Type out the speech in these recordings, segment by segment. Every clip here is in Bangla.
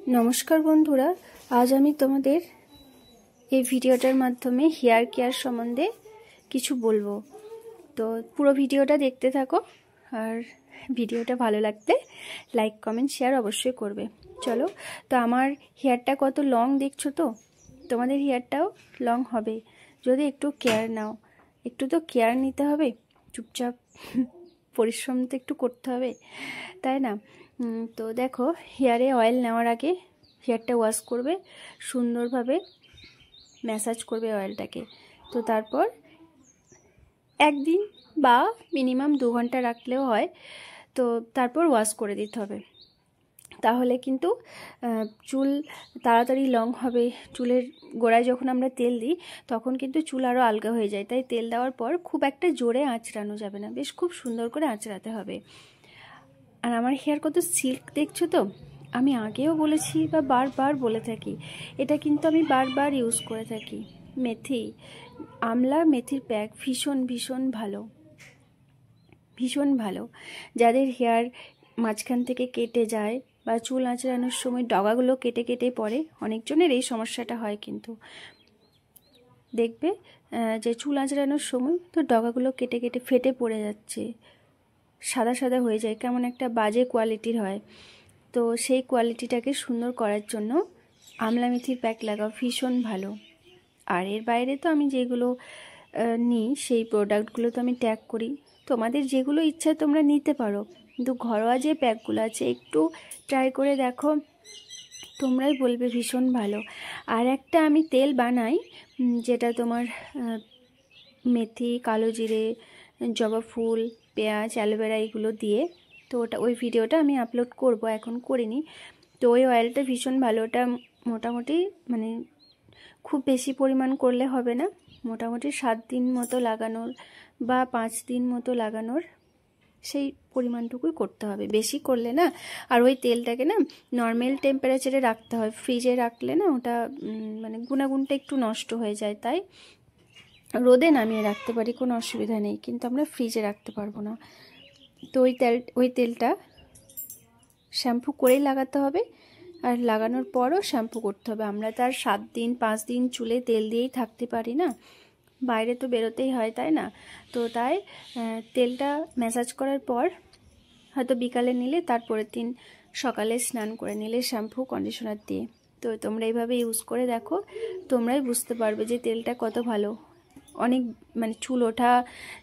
नमस्कार बंधुरा आज आमी तोमादेर এই ভিডিওটার মাধ্যমে হেয়ার কেয়ার সম্বন্ধে কিছু বলবো। তো পুরো ভিডিওটা দেখতে থাকো আর ভিডিওটা ভালো লাগলে লাইক কমেন্ট শেয়ার অবশ্যই করবে। চলো, তো আমার হেয়ারটা কত লং দেখছো, তো তোমাদের হেয়ারটাও লং হবে যদি একটু কেয়ার নাও। একটু তো কেয়ার নিতে হবে, চুপচাপ পরিশ্রম তো একটু করতে হবে, তাই না? তো দেখো, হেয়ারে অয়েল নেওয়ার আগে হেয়ারটা ওয়াশ করবে, সুন্দরভাবে ম্যাসাজ করবে অয়েলটাকে। তো তারপর একদিন বা মিনিমাম 2 ঘন্টা রাখলেও হয়। তো তারপর ওয়াশ করে দিতে হবে, তাহলে কিন্তু চুল তাড়াতাড়ি লং হবে। চুলের গোড়ায় যখন আমরা তেল দিই তখন কিন্তু চুল আরও আলগা হয়ে যায়, তাই তেল দেওয়ার পর খুব একটা জোরে আঁচড়ানো যাবে না, বেশ খুব সুন্দর করে আঁচড়াতে হবে। আর আমার হেয়ার কত সিল্ক দেখছো তো, আমি আগেও বলেছি বা বারবার বলে থাকি, এটা কিন্তু আমি বারবার ইউজ করে থাকি। মেথি, আমলা মেথির প্যাক ভীষণ ভীষণ ভালো, ভীষণ ভালো। যাদের হেয়ার মাঝখান থেকে কেটে যায় বা চুল আঁচড়ানোর সময় ডগাগুলো কেটে কেটে পড়ে, অনেকজনের এই সমস্যাটা হয়। কিন্তু দেখবে যে চুল আঁচড়ানোর সময় তো ডগাগুলো কেটে কেটে ফেটে পড়ে যাচ্ছে, সাদা সাদা হয়ে যায়, কেমন একটা বাজে কোয়ালিটির হয়। তো সেই কোয়ালিটিটাকে সুন্দর করার জন্য আমলা মেথির প্যাক লাগাও, ভীষণ ভালো। আর এর বাইরে তো আমি যেগুলো নিই সেই প্রোডাক্টগুলো তো আমি ট্যাগ করি, তোমাদের যেগুলো ইচ্ছা তোমরা নিতে পারো। কিন্তু ঘরোয়া যে প্যাকগুলো আছে একটু ট্রাই করে দেখো, তোমরাই বলবে ভীষণ ভালো। আর একটা আমি তেল বানাই, যেটা তোমার মেথি, কালো জিরে, জবা ফুল, পেঁয়াজ, অ্যালোভেরা এগুলো দিয়ে, তো ওই ভিডিওটা আমি আপলোড করব, এখন করিনি। তো ওই অয়েলটা ভীষণ ভালো। ওটা মোটামুটি মানে খুব বেশি পরিমাণ করলে হবে না, মোটামুটি 7 দিন মতো লাগানোর বা 5 দিন মতো লাগানোর সেই পরিমাণটুকুই করতে হবে, বেশি করলে না। আর ওই তেলটাকে না নর্মাল টেম্পারেচারে রাখতে হয়, ফ্রিজে রাখলে না ওটা মানে গুণাগুণটা একটু নষ্ট হয়ে যায়। তাই রোদে নামিয়ে রাখতে পারি, কোনো অসুবিধা নেই, কিন্তু আমরা ফ্রিজে রাখতে পারবো না। তো ওই তেলটা শ্যাম্পু করেই লাগাতে হবে, আর লাগানোর পরও শ্যাম্পু করতে হবে। আমরা তো আর 7 দিন 5 দিন চুলে তেল দিয়েই থাকতে পারি না, বাইরে তো বেরোতেই হয়, তাই না? তো তাই তেলটা ম্যাসাজ করার পর হয়তো বিকালে নিলে তারপরের দিন সকালে স্নান করে নিলে শ্যাম্পু কন্ডিশনার দিয়ে। তো তোমরা এইভাবে ইউজ করে দেখো, তোমরাই বুঝতে পারবে যে তেলটা কত ভালো। অনেক মানে চুল ওঠা,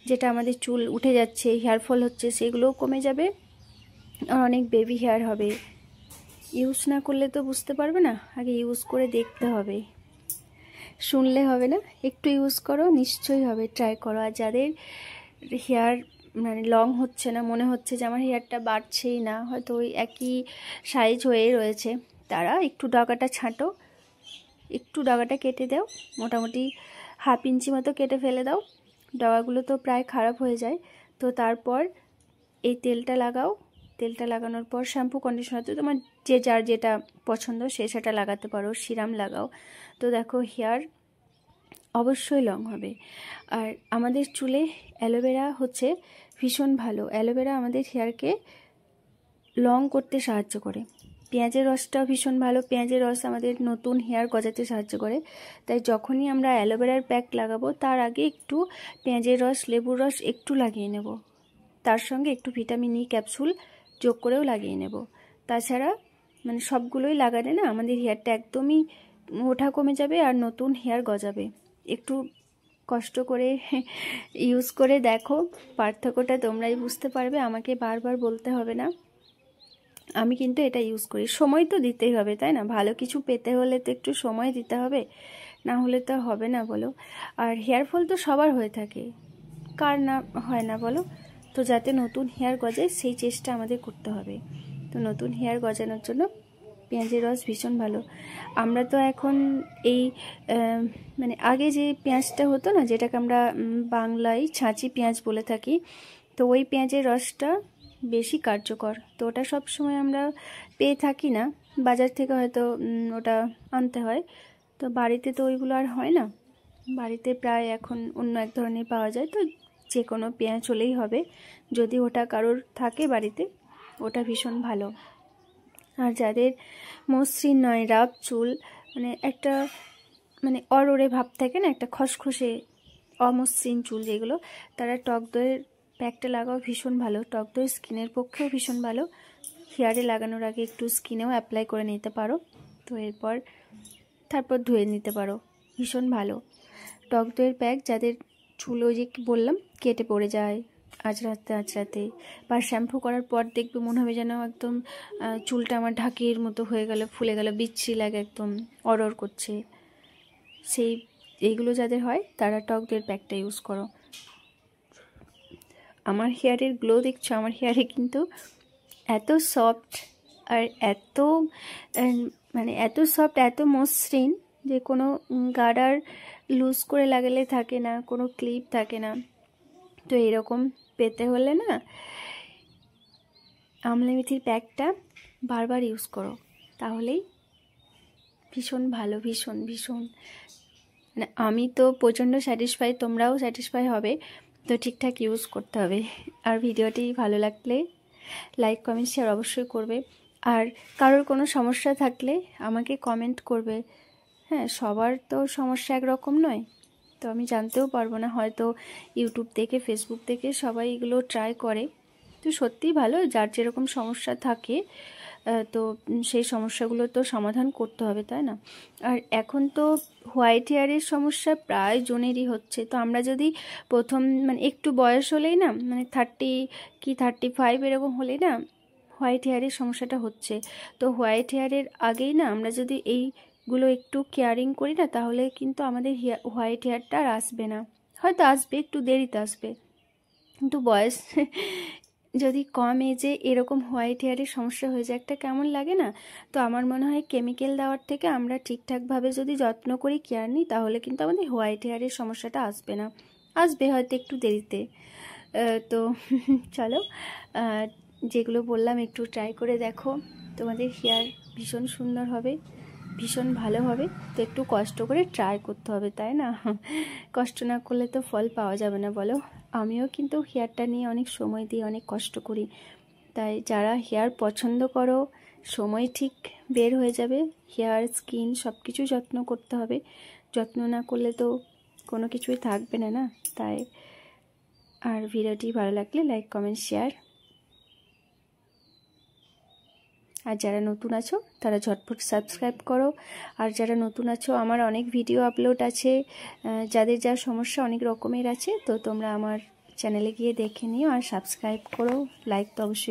যেটা আমাদের চুল উঠে যাচ্ছে, হেয়ার ফল হচ্ছে, সেগুলোও কমে যাবে, আর অনেক বেবি হেয়ার হবে। ইউজ না করলে তো বুঝতে পারবে না, আগে ইউজ করে দেখতে হবে, শুনলে হবে না, একটু ইউজ করো, নিশ্চয়ই হবে, ট্রাই করো। আর যাদের হেয়ার মানে লং হচ্ছে না, মনে হচ্ছে যে আমার হেয়ারটা বাড়ছেই না, হয়তো ওই একই সাইজ হয়ে রয়েছে, তারা একটু ডগাটা ছাঁটো, একটু ডগাটা কেটে দাও, মোটামুটি 1/2 ইঞ্চি মতো কেটে ফেলে দাও, ডগাগুলো তো প্রায় খারাপ হয়ে যায়। তো তারপর এই তেলটা লাগাও, তেলটা লাগানোর পর শ্যাম্পু কন্ডিশনার তো তোমার যে যার যেটা পছন্দ সে সেটা লাগাতে পারো, সিরাম লাগাও। তো দেখো হেয়ার অবশ্যই লং হবে। আর আমাদের চুলে অ্যালোভেরা হচ্ছে ভীষণ ভালো, অ্যালোভেরা আমাদের হেয়ারকে লং করতে সাহায্য করে। পেঁয়াজের রসটাও ভীষণ ভালো, পেঁয়াজের রস আমাদের নতুন হেয়ার গজাতে সাহায্য করে। তাই যখনই আমরা অ্যালোভেরার প্যাক লাগাবো তার আগে একটু পেঁয়াজের রস, লেবুর রস একটু লাগিয়ে নেব, তার সঙ্গে একটু ভিটামিন ই ক্যাপসুল যোগ করেও লাগিয়ে নেব। তাছাড়া মানে সবগুলোই লাগালে না আমাদের হেয়ারটা একদমই ওঠা কমে যাবে আর নতুন হেয়ার গজাবে। একটু কষ্ট করে ইউজ করে দেখো, পার্থক্যটা তোমরাই বুঝতে পারবে, আমাকে বারবার বলতে হবে না। আমি কিন্তু এটা ইউজ করি, সময় তো দিতেই হবে, তাই না? ভালো কিছু পেতে হলে তো একটু সময় দিতে হবে, না হলে তো হবে না বলো। আর হেয়ার ফল তো সবার হয়ে থাকে, কার না হয় না বলো? তো যাতে নতুন হেয়ার গজায় সেই চেষ্টা আমাদের করতে হবে। তো নতুন হেয়ার গজানোর জন্য পেঁয়াজের রস ভীষণ ভালো। আমরা তো এখন এই মানে আগে যে পেঁয়াজটা হতো না, যেটাকে আমরা বাংলায় ছাঁচি পেঁয়াজ বলে থাকি, তো ওই পেঁয়াজের রসটা বেশি কার্যকর। তো ওটা সবসময় আমরা পেয়ে থাকি না, বাজার থেকে হয়তো ওটা আনতে হয়। তো বাড়িতে তো ওইগুলো আর হয় না, বাড়িতে প্রায় এখন অন্য এক ধরনের পাওয়া যায়। তো যে কোনো পেঁয়াজ হলেই হবে, যদি ওটা কারোর থাকে বাড়িতে, ওটা ভীষণ ভালো। আর যাদের মসৃণ নয়, রাফ চুল, মানে একটা মানে অরোরে ভাব থাকে না, একটা খসখসে অমসৃণ চুল যেগুলো, তারা টক দইয়ের প্যাকটা লাগাও, ভীষণ ভালো। টক দই স্কিনের পক্ষেও ভীষণ ভালো। হেয়ারে লাগানোর আগে একটু স্কিনেও অ্যাপ্লাই করে নিতে পারো, তো তারপর ধুয়ে নিতে পারো, ভীষণ ভালো। টক দইয়ের প্যাক যাদের চুল ওই যে বললাম কেটে পড়ে যায় আঁচড়াতে, বা শ্যাম্পু করার পর দেখবে মনে হবে যেন একদম চুলটা আমার ঢাকির মতো হয়ে গেল, ফুলে গেল, বিচ্ছিরি লাগে, একদম অরর করছে, এইগুলো যাদের হয় তারা টক দইয়ের প্যাকটা ইউজ করো। আমার হেয়ারের গ্লো দেখছো, আমার হেয়ারে কিন্তু এত সফট আর এত সফট, এত মসৃণ যে কোনো গার্ডার লুজ করে লাগালে থাকে না, কোনো ক্লিপ থাকে না। তো এরকম পেতে হলে না আমলা মেথির প্যাকটা বারবার ইউজ করো, তাহলেই ভীষণ ভালো, ভীষণ ভীষণ। মানে আমি তো প্রচণ্ড স্যাটিসফাই, তোমরাও স্যাটিসফাই হবে, তো ঠিকঠাক ইউজ করতে হবে। আর ভিডিওটি ভালো লাগলে লাইক কমেন্ট শেয়ার অবশ্যই করবে। আর কারোর কোনো সমস্যা থাকলে আমাকে কমেন্ট করবে। হ্যাঁ, সবার তো সমস্যা একরকম নয়, তো আমি জানতেও পারবো না, হয়তো ইউটিউব থেকে ফেসবুক থেকে সবাই এগুলো ট্রাই করে, তো সত্যিই ভালো। যার যেরকম সমস্যা থাকে তো সেই সমস্যাগুলো তো সমাধান করতে হবে, তাই না? আর এখন তো হোয়াইট হেয়ারের সমস্যা প্রায় জনেরই হচ্ছে। তো আমরা যদি প্রথম মানে একটু বয়স হলেই না, মানে 30 কি 35 এরকম হলেই না হোয়াইট হেয়ারের সমস্যাটা হচ্ছে। তো হোয়াইট হেয়ারের আগেই না আমরা যদি এইগুলো একটু কেয়ারিং করি না, তাহলে কিন্তু আমাদের হোয়াইট হেয়ারটা আর আসবে না। হয়তো আসবে, একটু দেরিতে আসবে, কিন্তু বয়স যদি কম এজে এরকম হোয়াইট হেয়ারের সমস্যা হয়ে যায়, একটা কেমন লাগে না? তো আমার মনে হয় কেমিক্যাল দেওয়ার থেকে আমরা ঠিকঠাকভাবে যদি যত্ন করি, কেয়ার নিই, তাহলে কিন্তু আমাদের হোয়াইট হেয়ারের সমস্যাটা আসবে না, আসবে হয়তো একটু দেরিতে। তো চলো, যেগুলো বললাম একটু ট্রাই করে দেখো, তোমাদের হেয়ার ভীষণ সুন্দর হবে, ভীষণ ভালো হবে। তো একটু কষ্ট করে ট্রাই করতে হবে, তাই না? কষ্ট না করলে তো ফল পাওয়া যাবে না, বলো? আমিও কিন্তু হেয়ারটা নিয়ে অনেক সময় দিই, অনেক কষ্ট করি। তাই যারা হেয়ার পছন্দ করো, সময় ঠিক বের হয়ে যাবে, হেয়ার স্কিন সব কিছু যত্ন করতে হবে, যত্ন না করলে তো কোনো কিছুই থাকবে না, না? তাই আর ভিডিওটি ভালো লাগলে লাইক কমেন্ট শেয়ার। আর যারা নতুন আছো তারা ঝটপট সাবস্ক্রাইব করো। আর যারা নতুন আছো, আমার অনেক ভিডিও আপলোড আছে, যাদের যা সমস্যা অনেক রকমের আছে, তো তোমরা আমার চ্যানেলে গিয়ে দেখে নিও আর সাবস্ক্রাইব করো, লাইক তো অবশ্যই